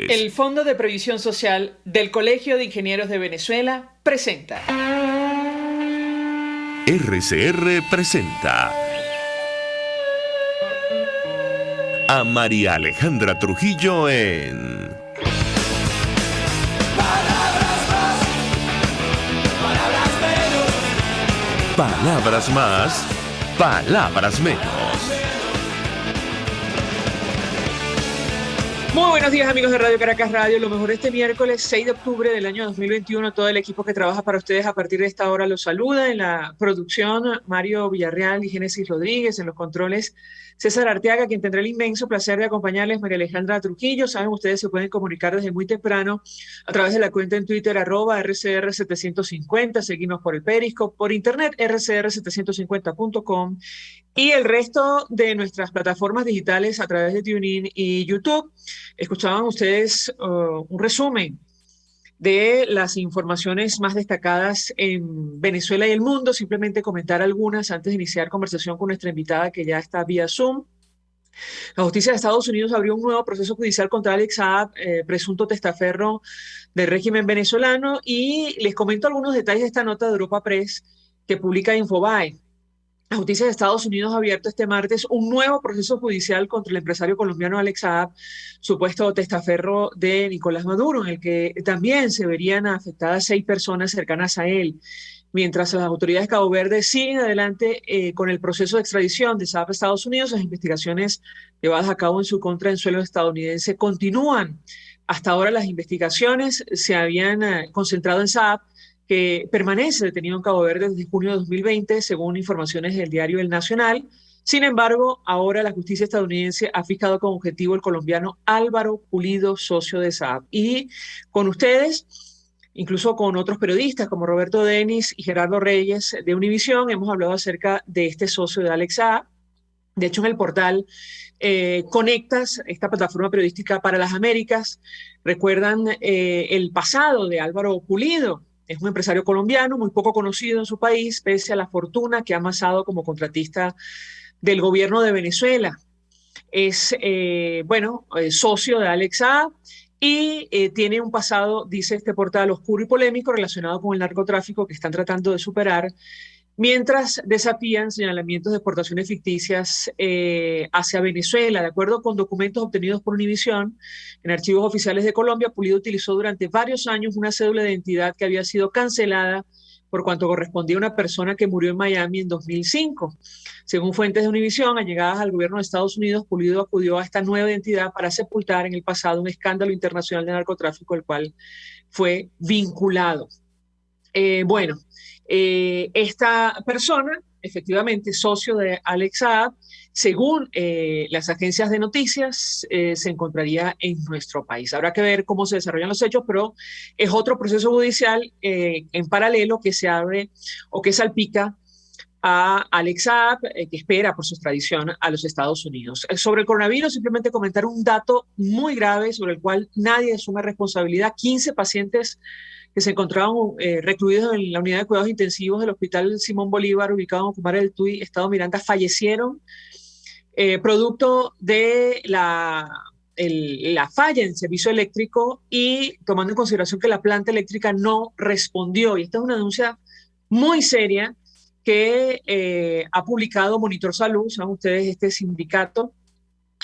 El Fondo de Previsión Social del Colegio de Ingenieros de Venezuela presenta. RCR presenta a María Alejandra Trujillo en Palabras más, palabras menos. Palabras más, palabras menos. Muy buenos días, amigos de Radio Caracas Radio. Lo mejor este miércoles 6 de octubre del año 2021. Todo el equipo que trabaja para ustedes a partir de esta hora los saluda. En la producción, Mario Villarreal y Génesis Rodríguez. En los controles, César Arteaga, quien tendrá el inmenso placer de acompañarles, María Alejandra Trujillo. Saben, ustedes se pueden comunicar desde muy temprano a través de la cuenta en Twitter, @RCR750. Seguimos por el Periscope, por internet, rcr750.com. Y el resto de nuestras plataformas digitales a través de TuneIn y YouTube. Escuchaban ustedes un resumen de las informaciones más destacadas en Venezuela y el mundo. Simplemente comentar algunas antes de iniciar conversación con nuestra invitada que ya está vía Zoom. La justicia de Estados Unidos abrió un nuevo proceso judicial contra Alex Saab, presunto testaferro del régimen venezolano, y les comento algunos detalles de esta nota de Europa Press que publica Infobae. La justicia de Estados Unidos ha abierto este martes un nuevo proceso judicial contra el empresario colombiano Alex Saab, supuesto testaferro de Nicolás Maduro, en el que también se verían afectadas 6 personas cercanas a él. Mientras las autoridades de Cabo Verde siguen adelante con el proceso de extradición de Saab a Estados Unidos, las investigaciones llevadas a cabo en su contra en suelo estadounidense continúan. Hasta ahora las investigaciones se habían concentrado en Saab, que permanece detenido en Cabo Verde desde junio de 2020, según informaciones del diario El Nacional. Sin embargo, ahora la justicia estadounidense ha fijado como objetivo el colombiano Álvaro Pulido, socio de Saab. Y con ustedes, incluso con otros periodistas como Roberto Denis y Gerardo Reyes de Univisión, hemos hablado acerca de este socio de Alex Saab. De hecho, en el portal Conectas, esta plataforma periodística para las Américas, recuerdan el pasado de Álvaro Pulido. Es un empresario colombiano muy poco conocido en su país, pese a la fortuna que ha amasado como contratista del gobierno de Venezuela. Es, socio de Alex Saab y tiene un pasado, dice este portal, oscuro y polémico relacionado con el narcotráfico que están tratando de superar, mientras desafían señalamientos de exportaciones ficticias hacia Venezuela. De acuerdo con documentos obtenidos por Univisión, en archivos oficiales de Colombia, Pulido utilizó durante varios años una cédula de identidad que había sido cancelada por cuanto correspondía a una persona que murió en Miami en 2005. Según fuentes de Univisión, allegadas al gobierno de Estados Unidos, Pulido acudió a esta nueva identidad para sepultar en el pasado un escándalo internacional de narcotráfico, el cual fue vinculado. Esta persona, efectivamente, socio de Alex Saab, según las agencias de noticias, se encontraría en nuestro país. Habrá que ver cómo se desarrollan los hechos, pero es otro proceso judicial en paralelo que se abre o que salpica a Alex Saab, que espera por su extradición a los Estados Unidos. Sobre el coronavirus, simplemente comentar un dato muy grave sobre el cual nadie asume responsabilidad. 15 pacientes que se encontraban recluidos en la unidad de cuidados intensivos del Hospital Simón Bolívar, ubicado en Ocumare del Tuy, Estado Miranda, fallecieron producto de la falla en servicio eléctrico y tomando en consideración que la planta eléctrica no respondió. Y esta es una denuncia muy seria que ha publicado Monitor Salud, saben ustedes, este sindicato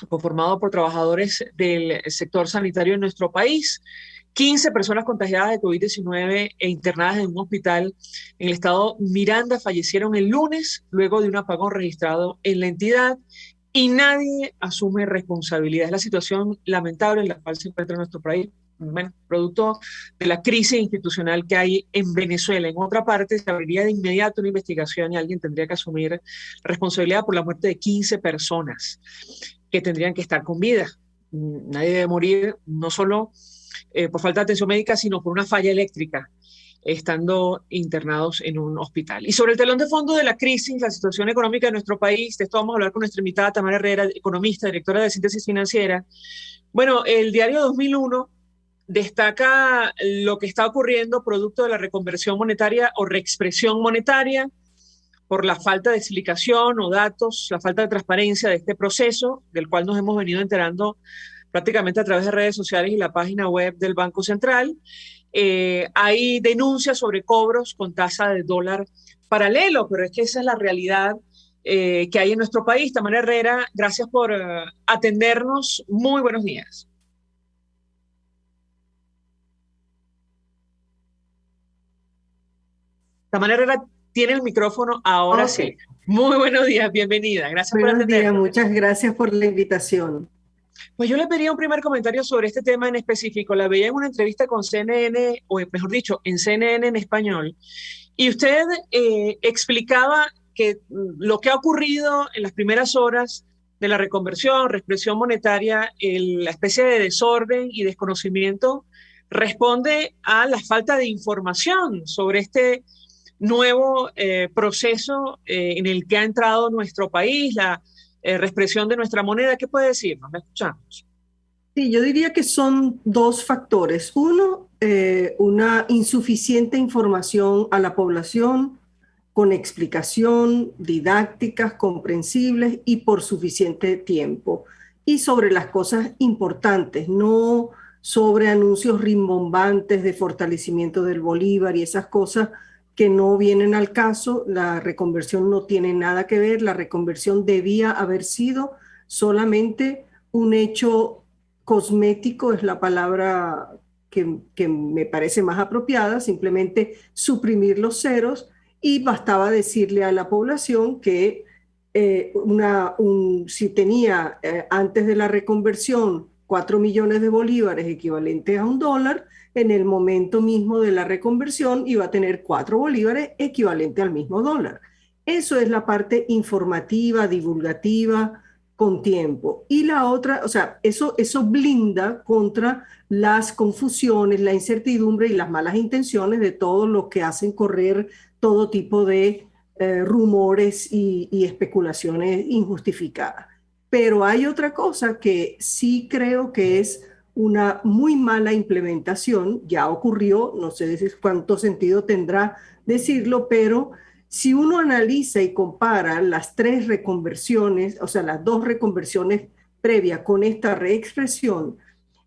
conformado por trabajadores del sector sanitario en nuestro país. 15 personas contagiadas de COVID-19 e internadas en un hospital en el estado Miranda fallecieron el lunes luego de un apagón registrado en la entidad y nadie asume responsabilidad. Es la situación lamentable en la cual se encuentra nuestro país, bueno, producto de la crisis institucional que hay en Venezuela. En otra parte, se abriría de inmediato una investigación y alguien tendría que asumir responsabilidad por la muerte de 15 personas que tendrían que estar con vida. Nadie debe morir, no solo por falta de atención médica, sino por una falla eléctrica, estando internados en un hospital. Y sobre el telón de fondo de la crisis, la situación económica de nuestro país, de esto vamos a hablar con nuestra invitada Tamara Herrera, economista, directora de Síntesis Financiera. Bueno, el diario 2001 destaca lo que está ocurriendo producto de la reconversión monetaria o reexpresión monetaria, por la falta de explicación o datos, la falta de transparencia de este proceso, del cual nos hemos venido enterando prácticamente a través de redes sociales y la página web del Banco Central. Hay denuncias sobre cobros con tasa de dólar paralelo, pero es que esa es la realidad que hay en nuestro país. Tamara Herrera, gracias por atendernos. Muy buenos días. Tamara Herrera tiene el micrófono ahora sí. Ok, Muy buenos días, bienvenida. Gracias por buenos días, atendernos. muchas gracias por la invitación. Pues yo le pedía un primer comentario sobre este tema en específico. La veía en una entrevista con CNN, o mejor dicho, en CNN en español, y usted explicaba que lo que ha ocurrido en las primeras horas de la reconversión, reexpresión monetaria, la especie de desorden y desconocimiento, responde a la falta de información sobre este nuevo proceso en el que ha entrado nuestro país, la reexpresión de nuestra moneda. ¿Qué puede decirnos? La escuchamos. Sí, yo diría que son dos factores. Uno, una insuficiente información a la población con explicación, didácticas, comprensibles y por suficiente tiempo. Y sobre las cosas importantes, no sobre anuncios rimbombantes de fortalecimiento del bolívar y esas cosas que no vienen al caso. La reconversión no tiene nada que ver. La reconversión debía haber sido solamente un hecho cosmético, es la palabra que me parece más apropiada, simplemente suprimir los ceros y bastaba decirle a la población que si tenía antes de la reconversión 4 millones de bolívares equivalentes a $1, en el momento mismo de la reconversión iba a tener 4 bolívares equivalentes al mismo dólar. Eso es la parte informativa, divulgativa, con tiempo. Y la otra, o sea, eso blinda contra las confusiones, la incertidumbre y las malas intenciones de todos los que hacen correr todo tipo de rumores y especulaciones injustificadas. Pero hay otra cosa que sí creo que es una muy mala implementación, ya ocurrió, no sé cuánto sentido tendrá decirlo, pero si uno analiza y compara las 3 reconversiones, o sea, las 2 reconversiones previas con esta reexpresión,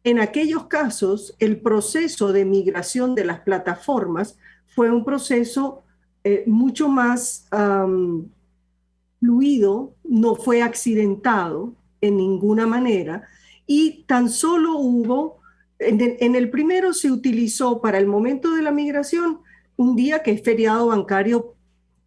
en aquellos casos el proceso de migración de las plataformas fue un proceso mucho más fluido, no fue accidentado en ninguna manera y tan solo hubo, en el primero se utilizó para el momento de la migración un día que es feriado bancario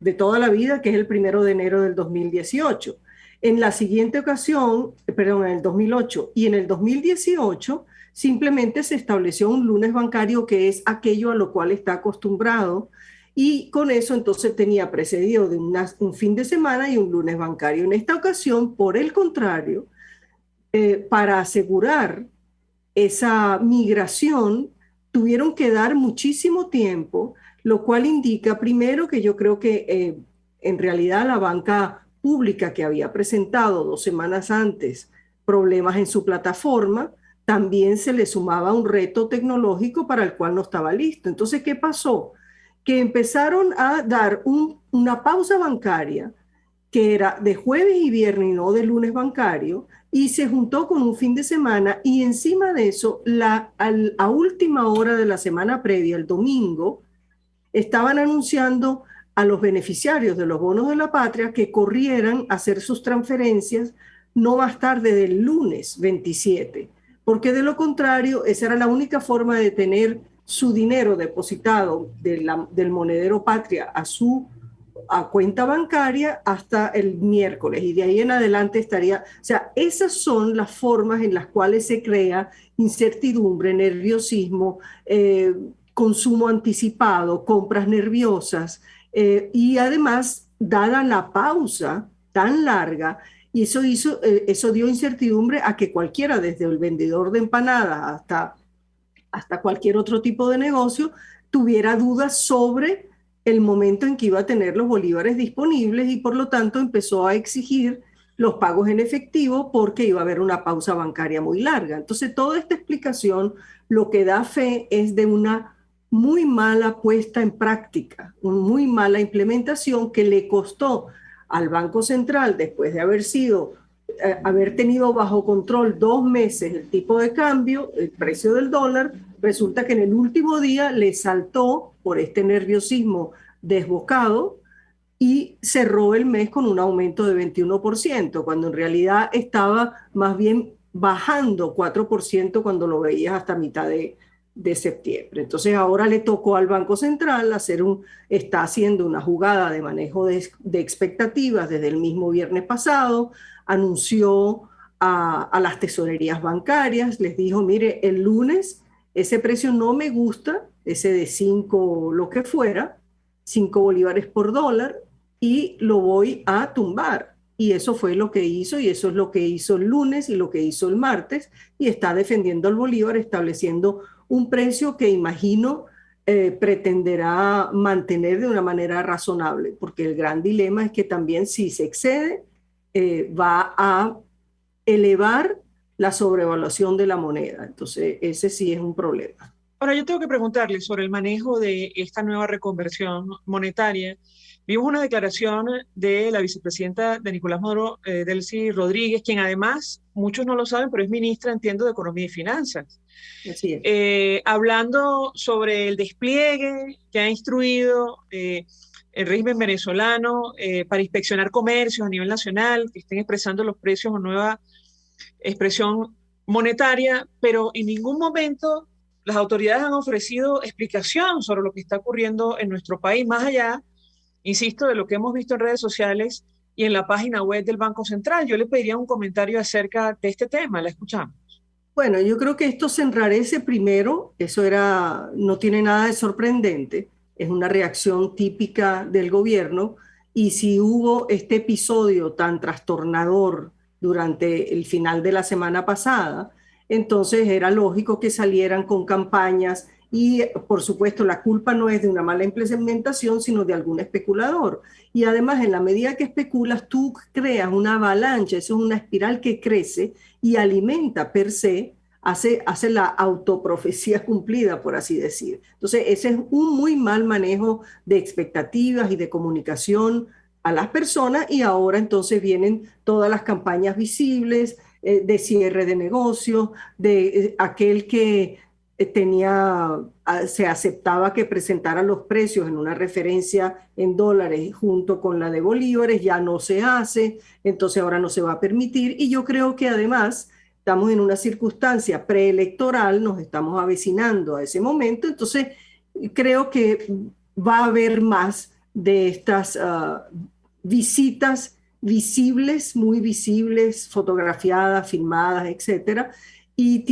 de toda la vida, que es el 1 de enero del 2018. En la siguiente ocasión, perdón, en el 2008 y en el 2018 simplemente se estableció un lunes bancario que es aquello a lo cual está acostumbrado y con eso entonces tenía precedido de un fin de semana y un lunes bancario. En esta ocasión, por el contrario, para asegurar esa migración, tuvieron que dar muchísimo tiempo, lo cual indica primero que yo creo que en realidad la banca pública que había presentado 2 semanas antes problemas en su plataforma, también se le sumaba un reto tecnológico para el cual no estaba listo. Entonces, ¿qué pasó? Que empezaron a dar una pausa bancaria que era de jueves y viernes y no de lunes bancario, y se juntó con un fin de semana y encima de eso, a última hora de la semana previa, el domingo, estaban anunciando a los beneficiarios de los bonos de la patria que corrieran a hacer sus transferencias no más tarde del lunes 27, porque de lo contrario, esa era la única forma de tener su dinero depositado del monedero patria a cuenta bancaria hasta el miércoles y de ahí en adelante estaría, o sea, esas son las formas en las cuales se crea incertidumbre, nerviosismo, consumo anticipado, compras nerviosas y además, dada la pausa tan larga, y eso dio incertidumbre a que cualquiera, desde el vendedor de empanadas hasta cualquier otro tipo de negocio, tuviera dudas sobre el momento en que iba a tener los bolívares disponibles y por lo tanto empezó a exigir los pagos en efectivo porque iba a haber una pausa bancaria muy larga. Entonces, toda esta explicación lo que da fe es de una muy mala puesta en práctica, una muy mala implementación que le costó al Banco Central, después de haber sido haber tenido bajo control 2 meses el tipo de cambio, el precio del dólar, resulta que en el último día le saltó por este nerviosismo desbocado y cerró el mes con un aumento de 21%, cuando en realidad estaba más bien bajando 4% cuando lo veías hasta mitad de septiembre. Entonces ahora le tocó al Banco Central está haciendo una jugada de manejo de expectativas desde el mismo viernes pasado, anunció a las tesorerías bancarias, les dijo, mire, el lunes ese precio no me gusta, ese de 5, lo que fuera, 5 bolívares por dólar, y lo voy a tumbar. Y eso fue lo que hizo, y eso es lo que hizo el lunes y lo que hizo el martes, y está defendiendo al bolívar, estableciendo un precio que imagino pretenderá mantener de una manera razonable, porque el gran dilema es que también si se excede, va a elevar la sobrevaluación de la moneda. Entonces, ese sí es un problema. Ahora, yo tengo que preguntarle sobre el manejo de esta nueva reconversión monetaria. Vimos una declaración de la vicepresidenta de Nicolás Maduro, Delcy Rodríguez, quien además, muchos no lo saben, pero es ministra, entiendo, de Economía y Finanzas. Así es. Hablando sobre el despliegue que ha instruido el régimen venezolano para inspeccionar comercios a nivel nacional, que estén expresando los precios o nueva expresión monetaria, pero en ningún momento las autoridades han ofrecido explicación sobre lo que está ocurriendo en nuestro país, más allá, insisto, de lo que hemos visto en redes sociales y en la página web del Banco Central. Yo le pediría un comentario acerca de este tema. La escuchamos. Bueno, yo creo que esto se enrarece primero, no tiene nada de sorprendente, es una reacción típica del gobierno, y si hubo este episodio tan trastornador durante el final de la semana pasada, entonces era lógico que salieran con campañas y, por supuesto, la culpa no es de una mala implementación, sino de algún especulador. Y además, en la medida que especulas, tú creas una avalancha, eso es una espiral que crece y alimenta per se, hace la autoprofecía cumplida, por así decir. Entonces, ese es un muy mal manejo de expectativas y de comunicación a las personas, y ahora entonces vienen todas las campañas visibles de cierre de negocios, de aquel que se aceptaba que presentara los precios en una referencia en dólares junto con la de bolívares, ya no se hace, entonces ahora no se va a permitir, y yo creo que además estamos en una circunstancia preelectoral, nos estamos avecinando a ese momento, entonces creo que va a haber más de estas visitas visibles, muy visibles, fotografiadas, filmadas, etcétera, y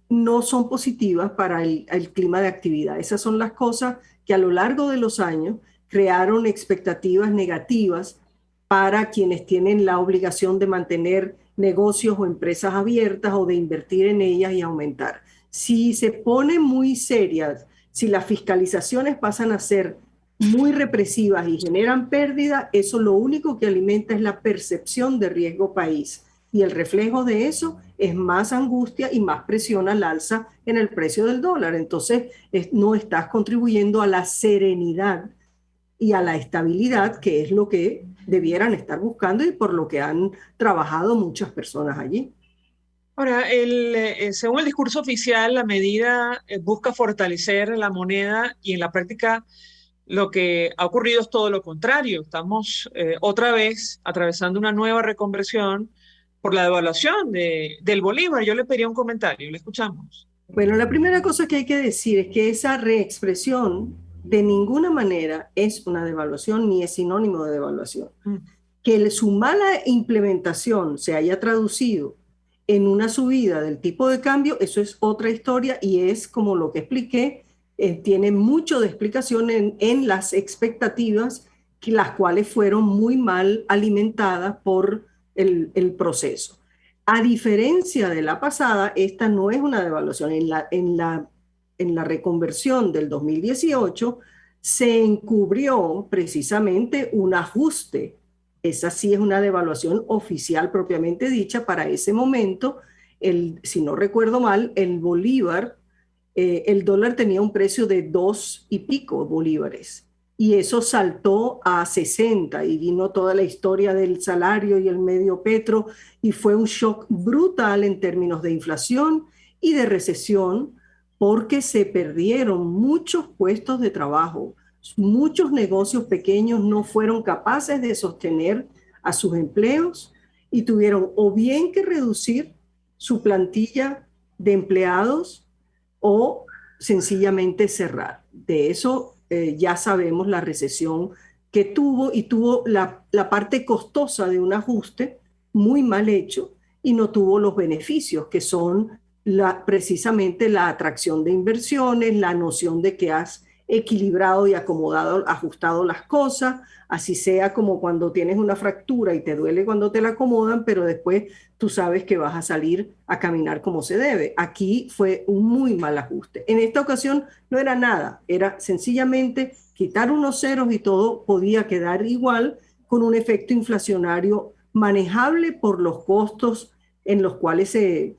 no son positivas para el clima de actividad. Esas son las cosas que a lo largo de los años crearon expectativas negativas para quienes tienen la obligación de mantener negocios o empresas abiertas o de invertir en ellas y aumentar. Si se pone muy serias, si las fiscalizaciones pasan a ser muy represivas y generan pérdida, eso lo único que alimenta es la percepción de riesgo país. Y el reflejo de eso es más angustia y más presión al alza en el precio del dólar. Entonces, no estás contribuyendo a la serenidad y a la estabilidad, que es lo que debieran estar buscando y por lo que han trabajado muchas personas allí. Ahora, según el discurso oficial, la medida busca fortalecer la moneda, y en la práctica lo que ha ocurrido es todo lo contrario. Estamos otra vez atravesando una nueva reconversión por la devaluación del bolívar. Yo le pediría un comentario, le escuchamos. Bueno, la primera cosa que hay que decir es que esa reexpresión de ninguna manera es una devaluación ni es sinónimo de devaluación. Que su mala implementación se haya traducido en una subida del tipo de cambio, eso es otra historia, y es como lo que expliqué, tiene mucho de explicación en las expectativas, las cuales fueron muy mal alimentadas por el proceso. A diferencia de la pasada, esta no es una devaluación. En la reconversión del 2018 se encubrió precisamente un ajuste. Esa sí es una devaluación oficial propiamente dicha para ese momento. Si no recuerdo mal, el bolívar, el dólar tenía un precio de 2 y pico bolívares. y eso saltó a 60 y vino toda la historia del salario y el medio petro y fue un shock brutal en términos de inflación y de recesión porque se perdieron muchos puestos de trabajo. Muchos negocios pequeños no fueron capaces de sostener a sus empleos y tuvieron o bien que reducir su plantilla de empleados o sencillamente cerrar. De eso ya sabemos la recesión que tuvo y tuvo la parte costosa de un ajuste muy mal hecho y no tuvo los beneficios que son precisamente la atracción de inversiones, la noción de que has equilibrado y acomodado, ajustado las cosas, así sea como cuando tienes una fractura y te duele cuando te la acomodan, pero después tú sabes que vas a salir a caminar como se debe. Aquí fue un muy mal ajuste. En esta ocasión no era nada, era sencillamente quitar unos ceros y todo podía quedar igual con un efecto inflacionario manejable por los costos en los cuales se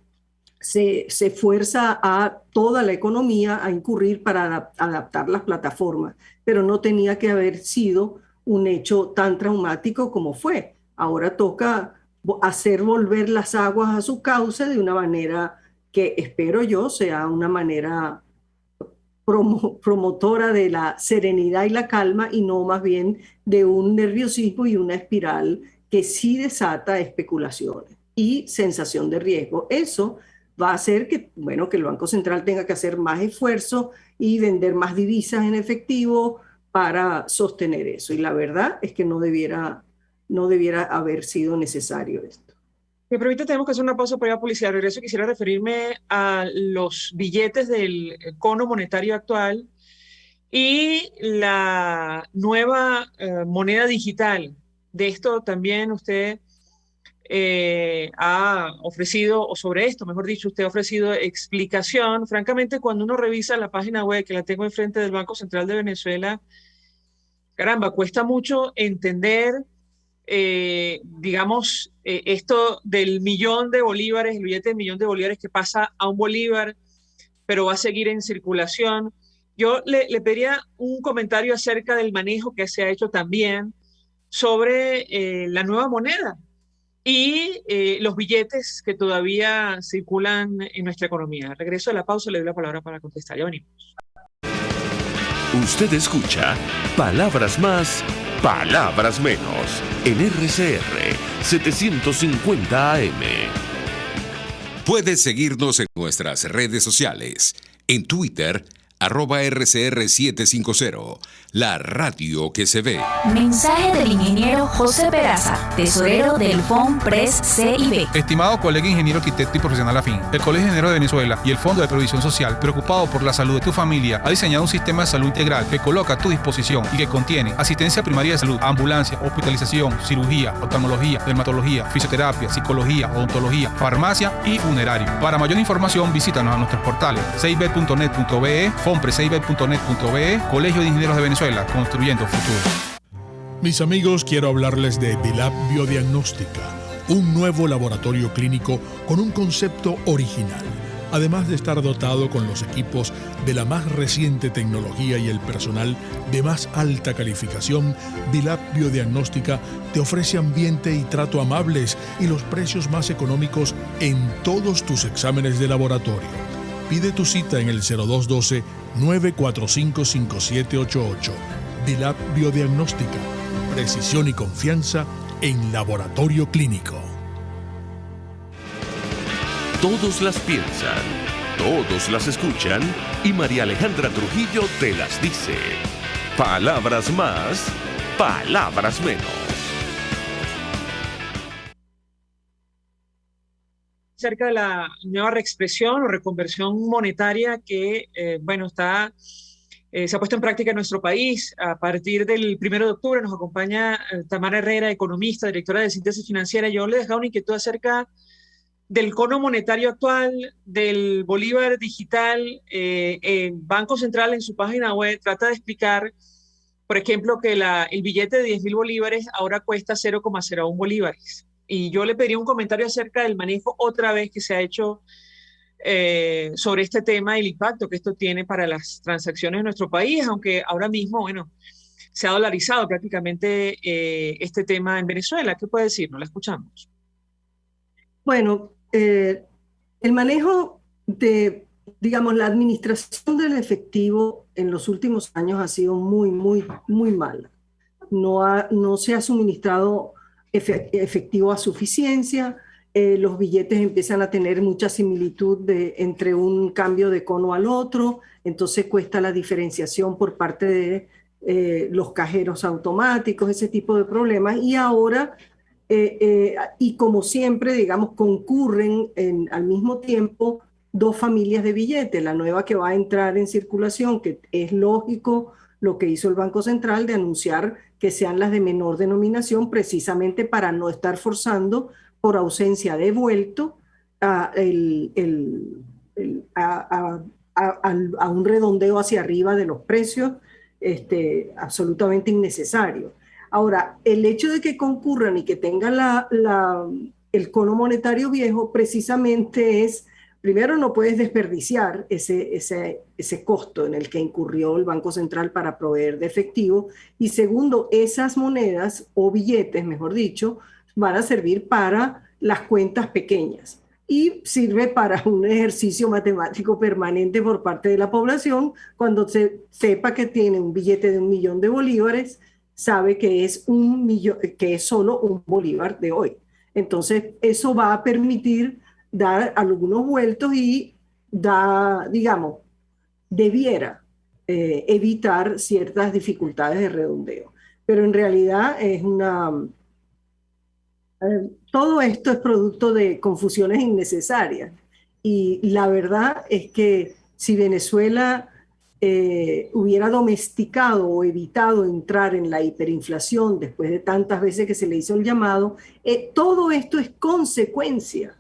fuerza a toda la economía a incurrir para adaptar las plataformas, pero no tenía que haber sido un hecho tan traumático como fue. Ahora toca hacer volver las aguas a su cauce de una manera que espero yo sea una manera promotora de la serenidad y la calma y no más bien de un nerviosismo y una espiral que sí desata especulaciones y sensación de riesgo. Eso va a hacer que, bueno, que el Banco Central tenga que hacer más esfuerzo y vender más divisas en efectivo para sostener eso. Y la verdad es que no debiera haber sido necesario esto. Me permite, tenemos que hacer una pausa para ir a publicidad. Regreso, quisiera referirme a los billetes del cono monetario actual y la nueva moneda digital. De esto también usted ha ofrecido, o sobre esto, mejor dicho, usted ha ofrecido explicación. Francamente, cuando uno revisa la página web, que la tengo enfrente del Banco Central de Venezuela, caramba, cuesta mucho entender, digamos, esto del millón de bolívares, el billete del millón de bolívares que pasa a un bolívar, pero va a seguir en circulación. Yo le pediría un comentario acerca del manejo que se ha hecho también sobre la nueva moneda y los billetes que todavía circulan en nuestra economía. Regreso a la pausa, le doy la palabra para contestar. Ya venimos. Usted escucha Palabras Más, Palabras Menos en RCR 750 AM. Puedes seguirnos en nuestras redes sociales. En Twitter, @RCR750, la radio que se ve. Mensaje del ingeniero José Peraza, tesorero del FONPRES CIB. Estimado colega ingeniero arquitecto y profesional afín, el Colegio de Ingenieros de Venezuela y el Fondo de Previsión Social, preocupado por la salud de tu familia, ha diseñado un sistema de salud integral que coloca a tu disposición y que contiene asistencia primaria de salud, ambulancia, hospitalización, cirugía, oftalmología, dermatología, fisioterapia, psicología, odontología, farmacia y funerario. Para mayor información, visítanos a nuestros portales cib.net.be, fonprescib.net.be, Colegio de Ingenieros de Venezuela, construyendo futuro. Mis amigos, quiero hablarles de Dilab Biodiagnóstica, un nuevo laboratorio clínico con un concepto original. Además de estar dotado con los equipos de la más reciente tecnología y el personal de más alta calificación, Dilab Biodiagnóstica te ofrece ambiente y trato amables y los precios más económicos en todos tus exámenes de laboratorio. Pide tu cita en el 0212-945-5788. Dilab Biodiagnóstica. Precisión y confianza en laboratorio clínico. Todos las piensan, todos las escuchan y María Alejandra Trujillo te las dice. Palabras más, palabras menos. Acerca de la nueva reexpresión o reconversión monetaria que, se ha puesto en práctica en nuestro país. A partir del 1 de octubre nos acompaña Tamara Herrera, economista, directora de Síntesis Financiera. Yo le dejaba una inquietud acerca del cono monetario actual, del bolívar digital. El Banco Central en su página web trata de explicar, por ejemplo, que el billete de 10.000 bolívares ahora cuesta 0,01 bolívares. Y yo le pediría un comentario acerca del manejo otra vez que se ha hecho sobre este tema y el impacto que esto tiene para las transacciones en nuestro país, aunque ahora mismo, se ha dolarizado prácticamente este tema en Venezuela. ¿Qué puede decir? No la escuchamos. Bueno, el manejo de, digamos, la administración del efectivo en los últimos años ha sido muy, muy, muy mala. No se ha suministrado efectivo a suficiencia. Los billetes empiezan a tener mucha similitud entre un cambio de cono al otro, entonces cuesta la diferenciación por parte de los cajeros automáticos, ese tipo de problemas. Y ahora, y como siempre, digamos, concurren al mismo tiempo dos familias de billetes, la nueva que va a entrar en circulación, que es lógico lo que hizo el Banco Central de anunciar que sean las de menor denominación, precisamente para no estar forzando por ausencia de vuelto a un redondeo hacia arriba de los precios, absolutamente innecesario. Ahora, el hecho de que concurran y que tengan el cono monetario viejo precisamente es, primero, no puedes desperdiciar ese costo en el que incurrió el Banco Central para proveer de efectivo, y segundo, esas monedas o billetes, mejor dicho, van a servir para las cuentas pequeñas y sirve para un ejercicio matemático permanente por parte de la población. Cuando se sepa que tiene un billete de 1 millón de bolívares, sabe que es que es solo un bolívar de hoy. Entonces, eso va a permitir dar algunos vueltos y digamos, debiera evitar ciertas dificultades de redondeo. Pero en realidad es todo esto es producto de confusiones innecesarias. Y la verdad es que si Venezuela hubiera domesticado o evitado entrar en la hiperinflación después de tantas veces que se le hizo el llamado, todo esto es consecuencia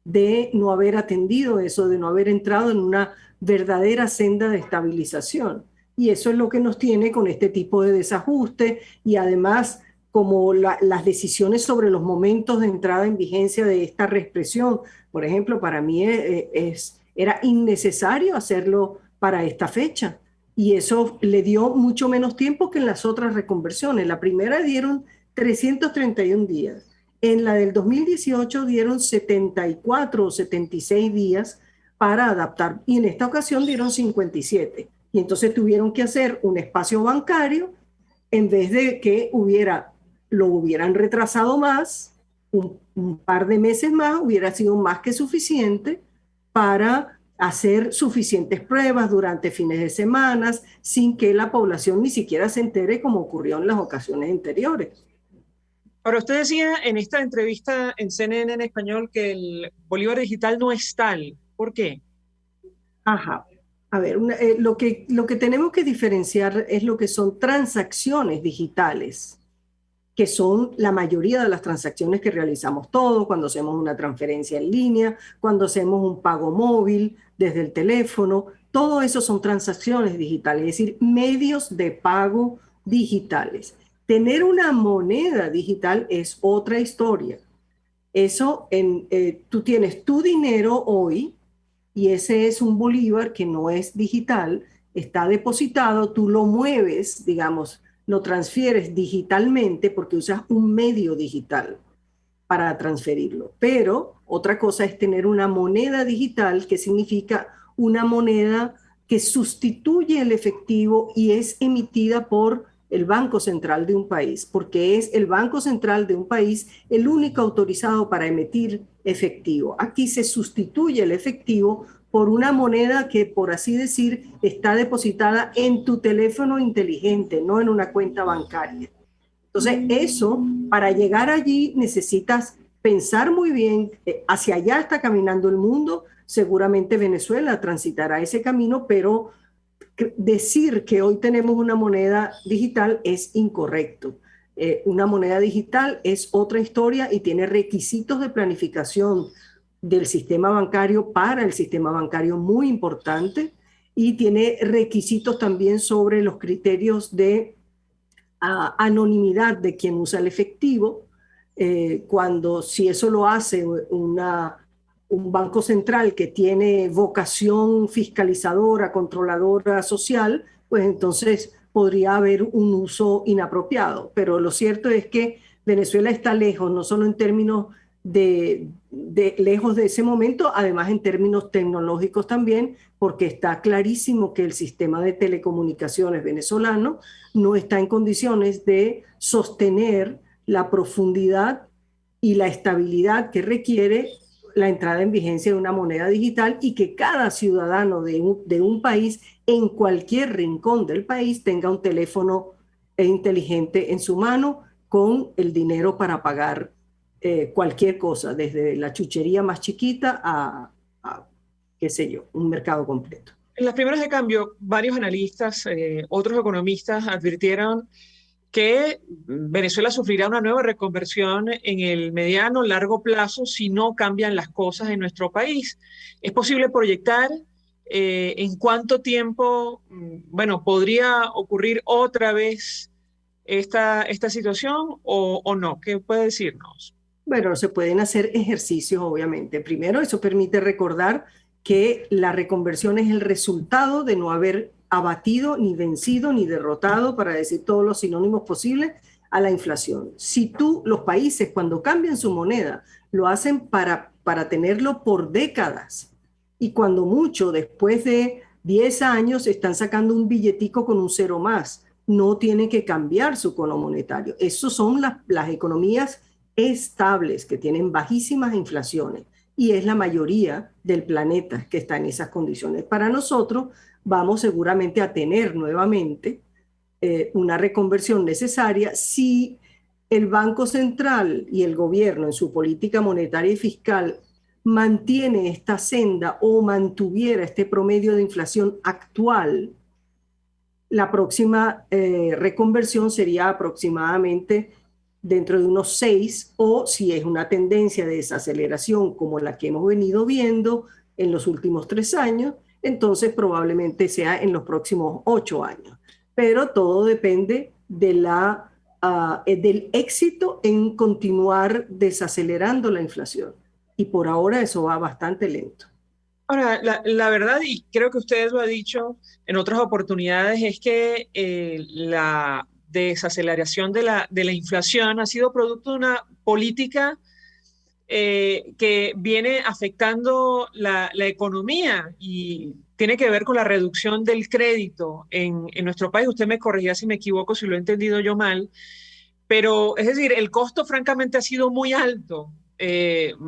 de no haber atendido eso, de no haber entrado en una verdadera senda de estabilización. Y eso es lo que nos tiene con este tipo de desajuste, y además, como las decisiones sobre los momentos de entrada en vigencia de esta reexpresión, por ejemplo, para mí era innecesario hacerlo para esta fecha, y eso le dio mucho menos tiempo que en las otras reconversiones. La primera dieron 331 días. En la del 2018 dieron 74 o 76 días para adaptar, y en esta ocasión dieron 57. Y entonces tuvieron que hacer un espacio bancario, en vez de que lo hubieran retrasado más, un par de meses más, hubiera sido más que suficiente para hacer suficientes pruebas durante fines de semana, sin que la población ni siquiera se entere, como ocurrió en las ocasiones anteriores. Ahora, usted decía en esta entrevista en CNN en español que el bolívar digital no es tal. ¿Por qué? Ajá. A ver, lo que tenemos que diferenciar es lo que son transacciones digitales, que son la mayoría de las transacciones que realizamos todos, cuando hacemos una transferencia en línea, cuando hacemos un pago móvil desde el teléfono. Todo eso son transacciones digitales, es decir, medios de pago digitales. Tener una moneda digital es otra historia. Eso, tú tienes tu dinero hoy, y ese es un bolívar que no es digital, está depositado, tú lo mueves, digamos, lo transfieres digitalmente porque usas un medio digital para transferirlo. Pero otra cosa es tener una moneda digital, que significa una moneda que sustituye el efectivo y es emitida por el Banco Central de un país, porque es el Banco Central de un país el único autorizado para emitir efectivo. Aquí se sustituye el efectivo por una moneda que, por así decir, está depositada en tu teléfono inteligente, no en una cuenta bancaria. Entonces, eso, para llegar allí, necesitas pensar muy bien. Hacia allá está caminando el mundo. Seguramente Venezuela transitará ese camino, pero decir que hoy tenemos una moneda digital es incorrecto. Una moneda digital es otra historia y tiene requisitos de planificación del sistema bancario para el sistema bancario muy importante, y tiene requisitos también sobre los criterios de anonimidad de quien usa el efectivo. Si eso lo hace un banco central que tiene vocación fiscalizadora, controladora social, pues entonces podría haber un uso inapropiado. Pero lo cierto es que Venezuela está lejos, no solo en términos lejos de ese momento, además en términos tecnológicos también, porque está clarísimo que el sistema de telecomunicaciones venezolano no está en condiciones de sostener la profundidad y la estabilidad que requiere la entrada en vigencia de una moneda digital, y que cada ciudadano de un país, en cualquier rincón del país, tenga un teléfono inteligente en su mano con el dinero para pagar cualquier cosa, desde la chuchería más chiquita a, qué sé yo, un mercado completo. En las primeras de cambio, varios analistas, otros economistas advirtieron que Venezuela sufrirá una nueva reconversión en el mediano largo plazo si no cambian las cosas en nuestro país. ¿Es posible proyectar en cuánto tiempo, bueno, podría ocurrir otra vez esta situación o no? ¿Qué puede decirnos? Bueno, se pueden hacer ejercicios, obviamente. Primero, eso permite recordar que la reconversión es el resultado de no haber abatido, ni vencido, ni derrotado, para decir todos los sinónimos posibles, a la inflación. Si los países, cuando cambian su moneda, lo hacen para tenerlo por décadas, y cuando mucho, después de 10 años, están sacando un billetico con un cero más, no tienen que cambiar su cono monetario. Esas son las economías estables, que tienen bajísimas inflaciones, y es la mayoría del planeta que está en esas condiciones. Para nosotros vamos seguramente a tener nuevamente una reconversión necesaria si el Banco Central y el gobierno en su política monetaria y fiscal mantiene esta senda o mantuviera este promedio de inflación actual. La próxima reconversión sería aproximadamente dentro de unos 6, o si es una tendencia de desaceleración como la que hemos venido viendo en los últimos 3 años, entonces probablemente sea en los próximos 8 años. Pero todo depende del éxito en continuar desacelerando la inflación. Y por ahora eso va bastante lento. Ahora, la verdad, y creo que usted lo ha dicho en otras oportunidades, es que la desaceleración de la inflación ha sido producto de una política que viene afectando la economía y tiene que ver con la reducción del crédito en nuestro país. Usted me corregirá si me equivoco, si lo he entendido yo mal, pero es decir, el costo francamente ha sido muy alto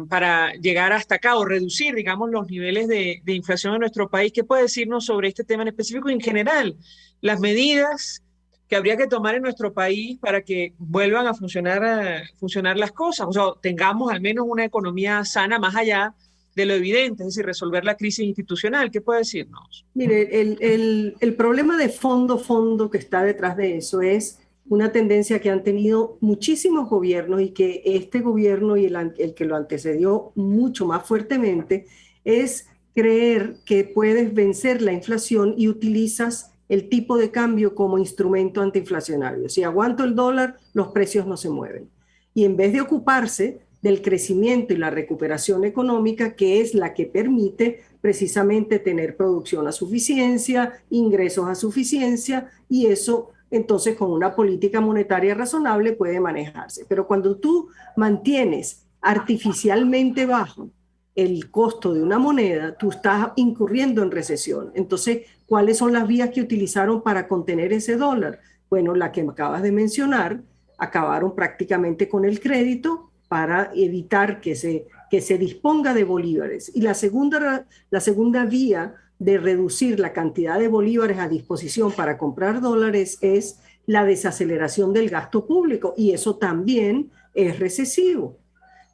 para llegar hasta acá o reducir, digamos, los niveles de inflación en nuestro país. ¿Qué puede decirnos sobre este tema en específico y en general? Las medidas que habría que tomar en nuestro país para que vuelvan a funcionar las cosas, o sea, tengamos al menos una economía sana más allá de lo evidente, es decir, resolver la crisis institucional. ¿Qué puede decirnos? Mire, el problema de fondo que está detrás de eso es una tendencia que han tenido muchísimos gobiernos, y que este gobierno y el que lo antecedió mucho más fuertemente, es creer que puedes vencer la inflación y utilizas el tipo de cambio como instrumento antiinflacionario. Si aguanto el dólar, los precios no se mueven. Y en vez de ocuparse del crecimiento y la recuperación económica, que es la que permite precisamente tener producción a suficiencia, ingresos a suficiencia, y eso entonces con una política monetaria razonable puede manejarse. Pero cuando tú mantienes artificialmente bajo el costo de una moneda, tú estás incurriendo en recesión. Entonces, ¿cuáles son las vías que utilizaron para contener ese dólar? Bueno, la que acabas de mencionar, acabaron prácticamente con el crédito para evitar que se disponga de bolívares. Y la segunda vía de reducir la cantidad de bolívares a disposición para comprar dólares es la desaceleración del gasto público, y eso también es recesivo.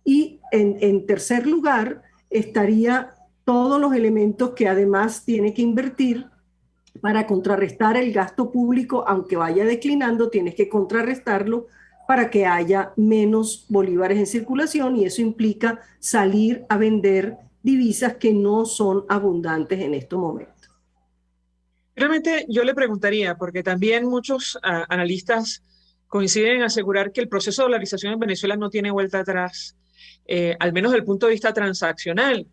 Y en tercer lugar estaría todos los elementos que además tiene que invertir para contrarrestar el gasto público. Aunque vaya declinando, tienes que contrarrestarlo para que haya menos bolívares en circulación, y eso implica salir a vender divisas que no son abundantes en estos momentos. Realmente yo le preguntaría, porque también muchos analistas coinciden en asegurar que el proceso de dolarización en Venezuela no tiene vuelta atrás, al menos desde el punto de vista transaccional.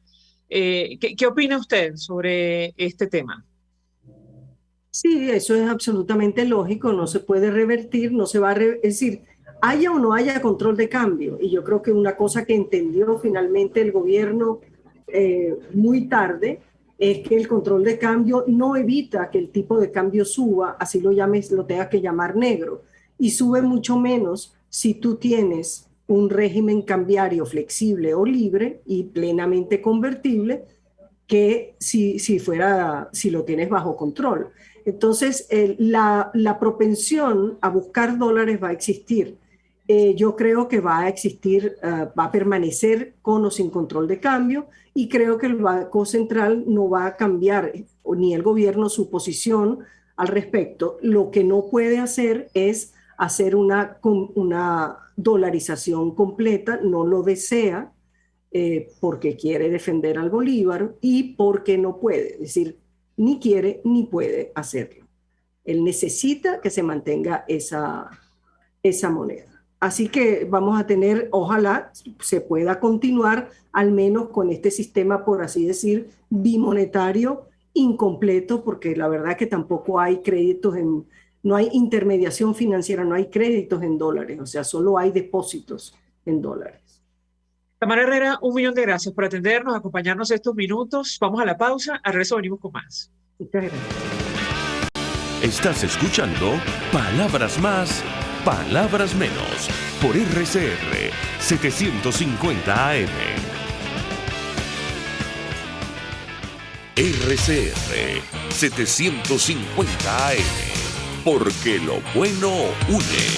¿Qué opina usted sobre este tema? Sí, eso es absolutamente lógico, no se puede revertir, no se va a es decir, haya o no haya control de cambio. Y yo creo que una cosa que entendió finalmente el gobierno muy tarde es que el control de cambio no evita que el tipo de cambio suba, así lo llames, lo tengas que llamar negro, y sube mucho menos si tú tienes un régimen cambiario flexible o libre y plenamente convertible que si lo tienes bajo control. Entonces, la propensión a buscar dólares va a existir. Yo creo que va a existir, va a permanecer con o sin control de cambio, y creo que el Banco Central no va a cambiar, ni el gobierno, su posición al respecto. Lo que no puede hacer es hacer una dolarización completa, no lo desea, porque quiere defender al bolívar y porque no puede, es decir, ni quiere ni puede hacerlo. Él necesita que se mantenga esa moneda. Así que vamos a tener, ojalá se pueda continuar al menos con este sistema, por así decir, bimonetario incompleto, porque la verdad que tampoco hay créditos no hay intermediación financiera, no hay créditos en dólares, o sea, solo hay depósitos en dólares. Tamara Herrera, 1.000.000 de gracias por atendernos, acompañarnos estos minutos. Vamos a la pausa, al regreso venimos con más. Muchas gracias. Estás escuchando Palabras Más, Palabras Menos, por RCR 750 AM. RCR 750 AM, porque lo bueno une.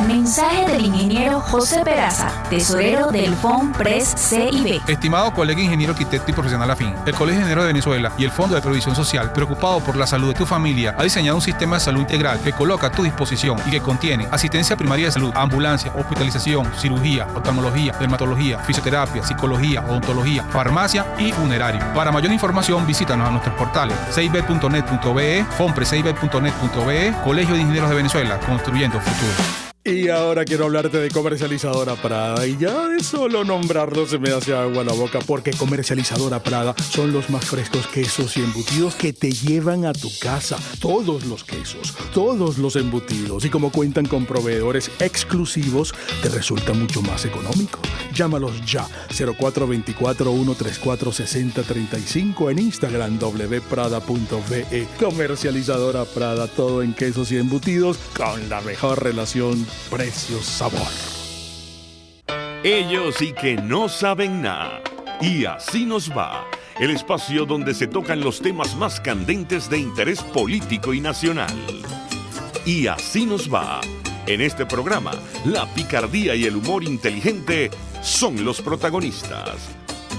Mensaje del ingeniero José Peraza, tesorero del FONPRES CIB. Estimado colega ingeniero, arquitecto y profesional afín, el Colegio de Ingenieros de Venezuela y el Fondo de Previsión Social, preocupado por la salud de tu familia, ha diseñado un sistema de salud integral que coloca a tu disposición y que contiene asistencia primaria de salud, ambulancia, hospitalización, cirugía, oftalmología, dermatología, fisioterapia, psicología, odontología, farmacia y funerario. Para mayor información, visítanos a nuestros portales cib.net.be, fonprescib.net.be, Colegio de Ingenieros de Venezuela, construyendo futuro. Y ahora quiero hablarte de Comercializadora Prada, y ya de solo nombrarlo se me hace agua la boca, porque Comercializadora Prada son los más frescos quesos y embutidos que te llevan a tu casa. Todos los quesos, todos los embutidos, y como cuentan con proveedores exclusivos, te resulta mucho más económico. Llámalos ya, 0424-134-6035, en Instagram wprada.ve. Comercializadora Prada, todo en quesos y embutidos con la mejor relación precio-sabor. Ellos sí que no saben nada. Y así nos va. El espacio donde se tocan los temas más candentes de interés político y nacional. Y así nos va. En este programa, la picardía y el humor inteligente son los protagonistas.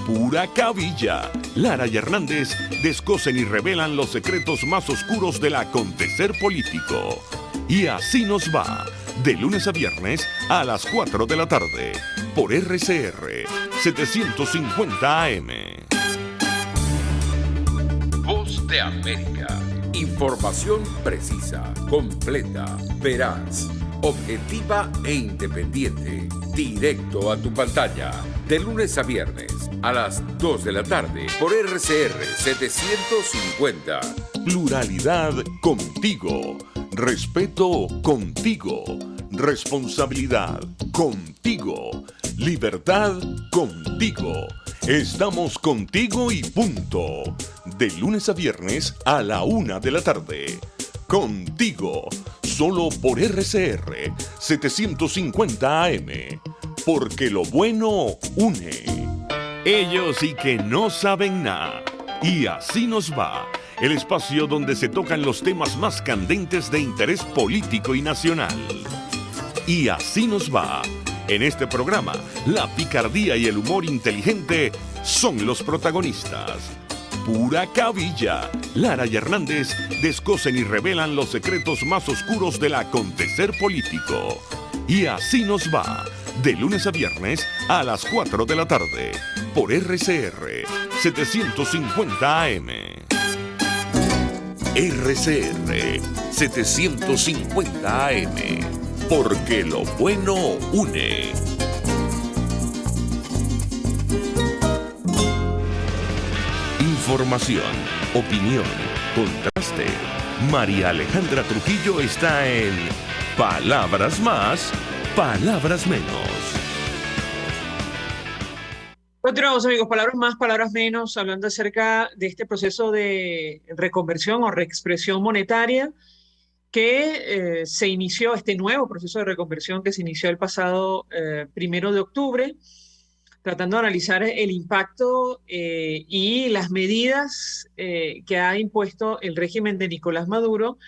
Pura cabilla. Lara y Hernández descosen y revelan los secretos más oscuros del acontecer político. Y así nos va. De lunes a viernes a las 4 de la tarde, por RCR 750 AM. Voz de América. Información precisa, completa, veraz, objetiva e independiente. Directo a tu pantalla. De lunes a viernes a las 2 de la tarde, por RCR 750. Pluralidad contigo. Respeto contigo. Responsabilidad contigo. Libertad contigo. Estamos contigo y punto. De lunes a viernes a la 1 de la tarde. Contigo. Solo por RCR 750 AM. Porque lo bueno une. Ellos sí que no saben nada. Y así nos va. El espacio donde se tocan los temas más candentes de interés político y nacional. Y así nos va. En este programa, la picardía y el humor inteligente son los protagonistas. Pura cabilla. Lara y Hernández descosen y revelan los secretos más oscuros del acontecer político. Y así nos va. De lunes a viernes a las 4 de la tarde. Por RCR 750 AM. RCR 750 AM, porque lo bueno une. Información, opinión, contraste. María Alejandra Trujillo está en Palabras Más, Palabras Menos. Continuamos, amigos, palabras más, palabras menos, hablando acerca de este proceso de reconversión o reexpresión monetaria que se inició, este nuevo proceso de reconversión que se inició el pasado 1 de octubre, tratando de analizar el impacto y las medidas que ha impuesto el régimen de Nicolás Maduro,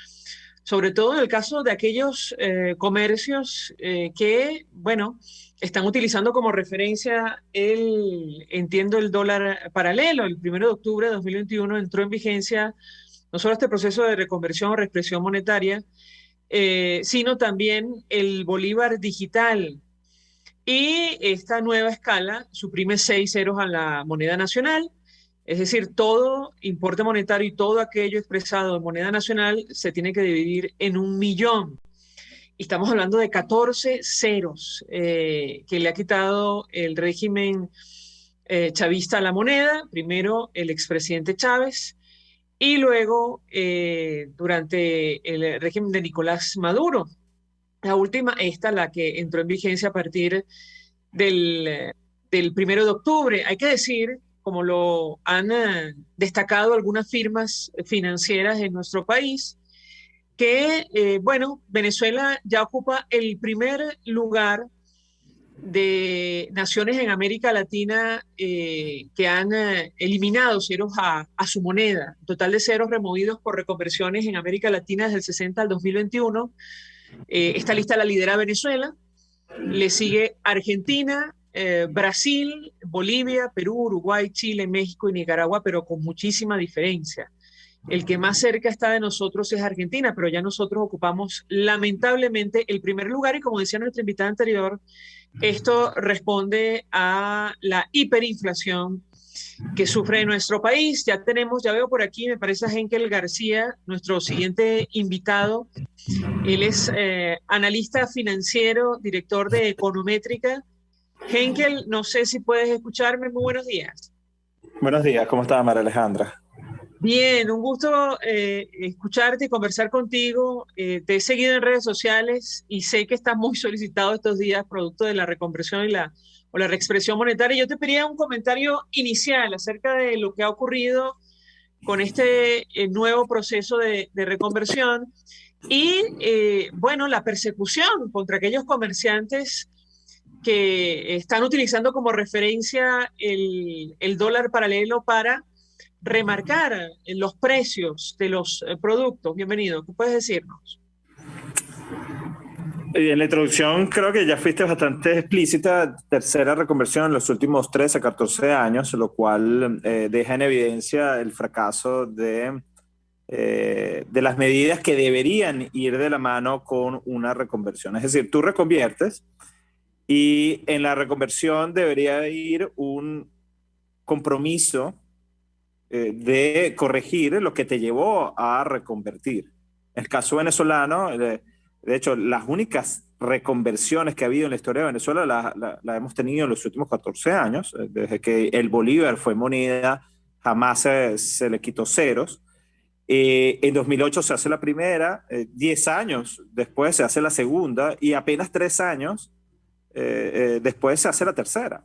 sobre todo en el caso de aquellos comercios que, bueno, están utilizando como referencia entiendo, el dólar paralelo. El 1 de octubre de 2021 entró en vigencia no solo este proceso de reconversión o reexpresión monetaria, sino también el bolívar digital. Y esta nueva escala suprime 6 ceros a la moneda nacional, es decir, todo importe monetario y todo aquello expresado en moneda nacional se tiene que dividir en 1.000.000. Y estamos hablando de 14 ceros que le ha quitado el régimen chavista a la moneda, primero el expresidente Chávez y luego durante el régimen de Nicolás Maduro. La última, la que entró en vigencia a partir del 1 de octubre. Hay que decir, como lo han destacado algunas firmas financieras en nuestro país, que, bueno, Venezuela ya ocupa el primer lugar de naciones en América Latina que han eliminado ceros a su moneda. Un total de ceros removidos por reconversiones en América Latina desde el 60 al 2021. Esta lista la lidera Venezuela, le sigue Argentina, Brasil, Bolivia, Perú, Uruguay, Chile, México y Nicaragua, pero con muchísima diferencia. El que más cerca está de nosotros es Argentina, pero ya nosotros ocupamos lamentablemente el primer lugar y, como decía nuestra invitada anterior, esto responde a la hiperinflación que sufre nuestro país. Ya veo por aquí, me parece, a Henkel García, nuestro siguiente invitado. Él es analista financiero, director de Econométrica. Henkel, no sé si puedes escucharme. Muy buenos días. Buenos días, ¿cómo está, María Alejandra? Bien, un gusto escucharte y conversar contigo. Te he seguido en redes sociales y sé que estás muy solicitado estos días producto de la reconversión o la reexpresión monetaria. Yo te pediría un comentario inicial acerca de lo que ha ocurrido con este nuevo proceso de reconversión y, bueno, la persecución contra aquellos comerciantes que están utilizando como referencia el dólar paralelo para remarcar los precios de los productos. Bienvenido, ¿qué puedes decirnos? En la introducción creo que ya fuiste bastante explícita. Tercera reconversión en los últimos 13 a 14 años, lo cual deja en evidencia el fracaso de las medidas que deberían ir de la mano con una reconversión. Es decir, tú reconviertes y en la reconversión debería ir un compromiso de corregir lo que te llevó a reconvertir. En el caso venezolano, de hecho, las únicas reconversiones que ha habido en la historia de Venezuela la hemos tenido en los últimos 14 años. Desde que el bolívar fue moneda, jamás se le quitó ceros. En 2008 se hace la primera, 10 años después se hace la segunda y apenas 3 años después se hace la tercera.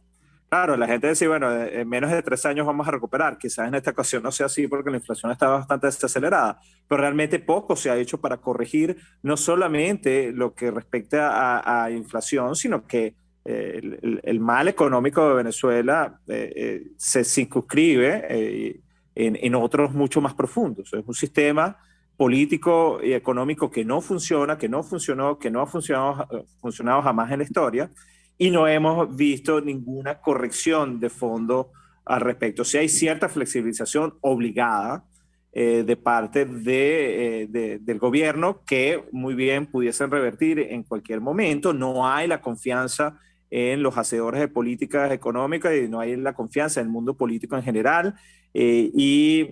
Claro, la gente dice, bueno, en menos de 3 años vamos a recuperar. Quizás en esta ocasión no sea así porque la inflación está bastante desacelerada, pero realmente poco se ha hecho para corregir no solamente lo que respecta a inflación, sino que el mal económico de Venezuela se circunscribe en otros mucho más profundos. Es un sistema político y económico que no funciona, que no funcionó, que no ha funcionado jamás en la historia. Y no hemos visto ninguna corrección de fondo al respecto. Sí hay cierta flexibilización obligada de parte del gobierno que muy bien pudiesen revertir en cualquier momento. No hay la confianza en los hacedores de políticas económicas y no hay la confianza en el mundo político en general y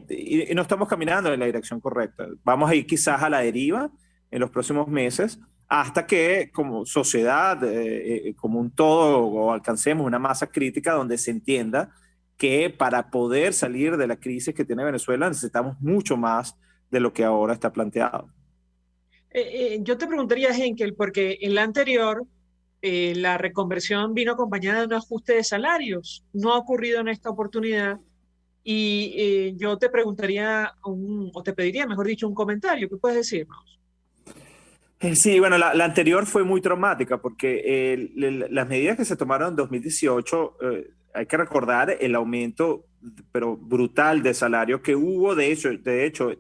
no estamos caminando en la dirección correcta. Vamos a ir quizás a la deriva en los próximos meses, hasta que como sociedad, como un todo, o alcancemos una masa crítica donde se entienda que para poder salir de la crisis que tiene Venezuela necesitamos mucho más de lo que ahora está planteado. Yo te preguntaría, Henkel, porque en la anterior la reconversión vino acompañada de un ajuste de salarios. No ha ocurrido en esta oportunidad. Y yo te preguntaría, o te pediría, mejor dicho, un comentario. ¿Qué puedes decirnos? Sí, bueno, la anterior fue muy traumática porque las medidas que se tomaron en 2018, hay que recordar el aumento, pero brutal de salario que hubo. De hecho,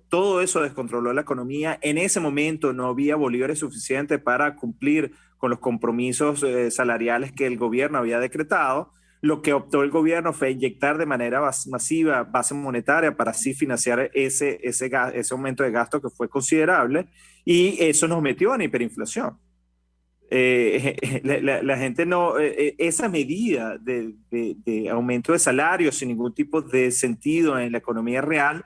todo eso descontroló la economía. En ese momento no había bolívares suficientes para cumplir con los compromisos salariales que el gobierno había decretado. Lo que optó el gobierno fue inyectar de manera masiva base monetaria para así financiar ese aumento de gasto que fue considerable, y eso nos metió en hiperinflación. La gente no, esa medida de aumento de salarios sin ningún tipo de sentido en la economía real,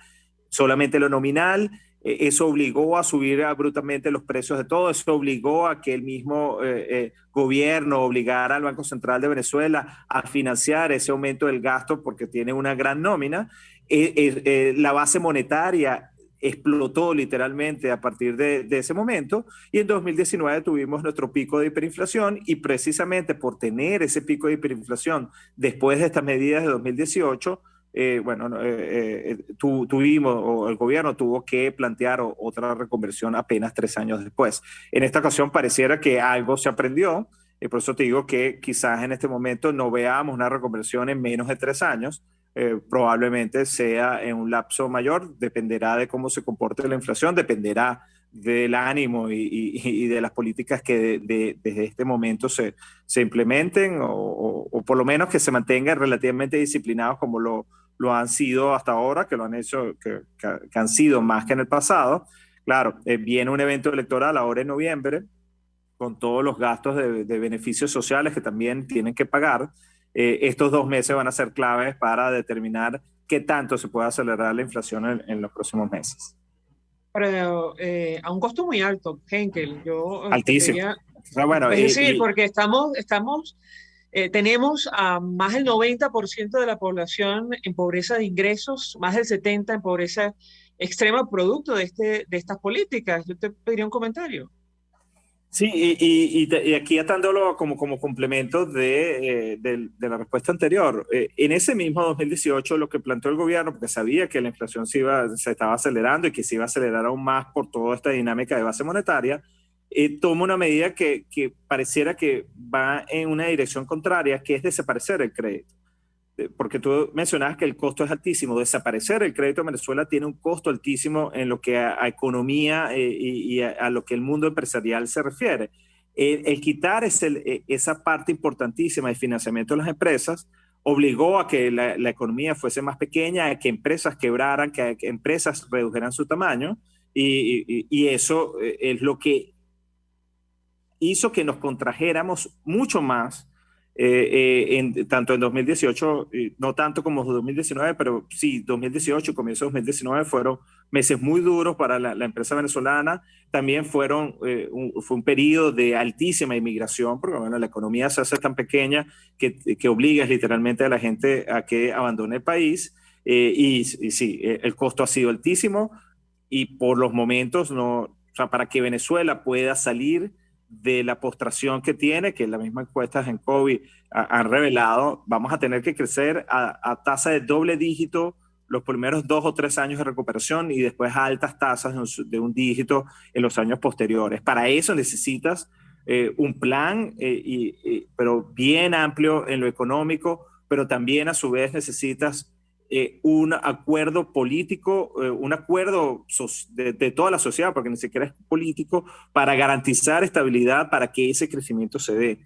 solamente lo nominal, eso obligó a subir brutalmente los precios de todo. Eso obligó a que el mismo gobierno obligara al Banco Central de Venezuela a financiar ese aumento del gasto porque tiene una gran nómina. La base monetaria explotó literalmente a partir de ese momento, y en 2019 tuvimos nuestro pico de hiperinflación, y precisamente por tener ese pico de hiperinflación después de estas medidas de 2018, tuvimos, o el gobierno tuvo que plantear otra reconversión apenas 3 años después. En esta ocasión pareciera que algo se aprendió, y por eso te digo que quizás en este momento no veamos una reconversión en menos de 3 años. Probablemente sea en un lapso mayor, dependerá de cómo se comporte la inflación, dependerá del ánimo y de las políticas que desde este momento se implementen, o por lo menos que se mantengan relativamente disciplinados como lo han sido hasta ahora, que lo han hecho, que han sido más que en el pasado. Claro, viene un evento electoral ahora en noviembre, con todos los gastos de beneficios sociales que también tienen que pagar. Estos 2 meses van a ser claves para determinar qué tanto se puede acelerar la inflación en los próximos meses. Pero a un costo muy alto, Henkel. Yo altísimo. O sea, bueno, es decir, porque tenemos a más del 90% de la población en pobreza de ingresos, más del 70% en pobreza extrema, producto de estas políticas. Yo te pediría un comentario. Sí, y aquí atándolo como complemento de la respuesta anterior, en ese mismo 2018 lo que planteó el gobierno, porque sabía que la inflación se estaba acelerando y que se iba a acelerar aún más por toda esta dinámica de base monetaria, toma una medida que pareciera que va en una dirección contraria, que es desaparecer el crédito. Porque tú mencionabas que el costo es altísimo. Desaparecer el crédito en Venezuela tiene un costo altísimo en lo que a economía y a lo que el mundo empresarial se refiere. El quitar esa parte importantísima de financiamiento de las empresas obligó a que la economía fuese más pequeña, a que empresas quebraran, que empresas redujeran su tamaño, y eso es lo que hizo que nos contrajéramos mucho más, tanto en 2018, no tanto como 2019, pero sí, 2018 y comienzo de 2019 fueron meses muy duros para la empresa venezolana. También fue un periodo de altísima inmigración, porque bueno, la economía se hace tan pequeña que obliga literalmente a la gente a que abandone el país, y sí, el costo ha sido altísimo, y por los momentos no, o sea, para que Venezuela pueda salir de la postración que tiene, que las mismas encuestas en COVID han revelado, vamos a tener que crecer a tasa de doble dígito los primeros 2 o 3 años de recuperación, y después a altas tasas de un dígito en los años posteriores. Para eso necesitas un plan, pero bien amplio en lo económico, pero también a su vez necesitas un acuerdo político, un acuerdo de toda la sociedad, porque ni siquiera es político, para garantizar estabilidad, para que ese crecimiento se dé.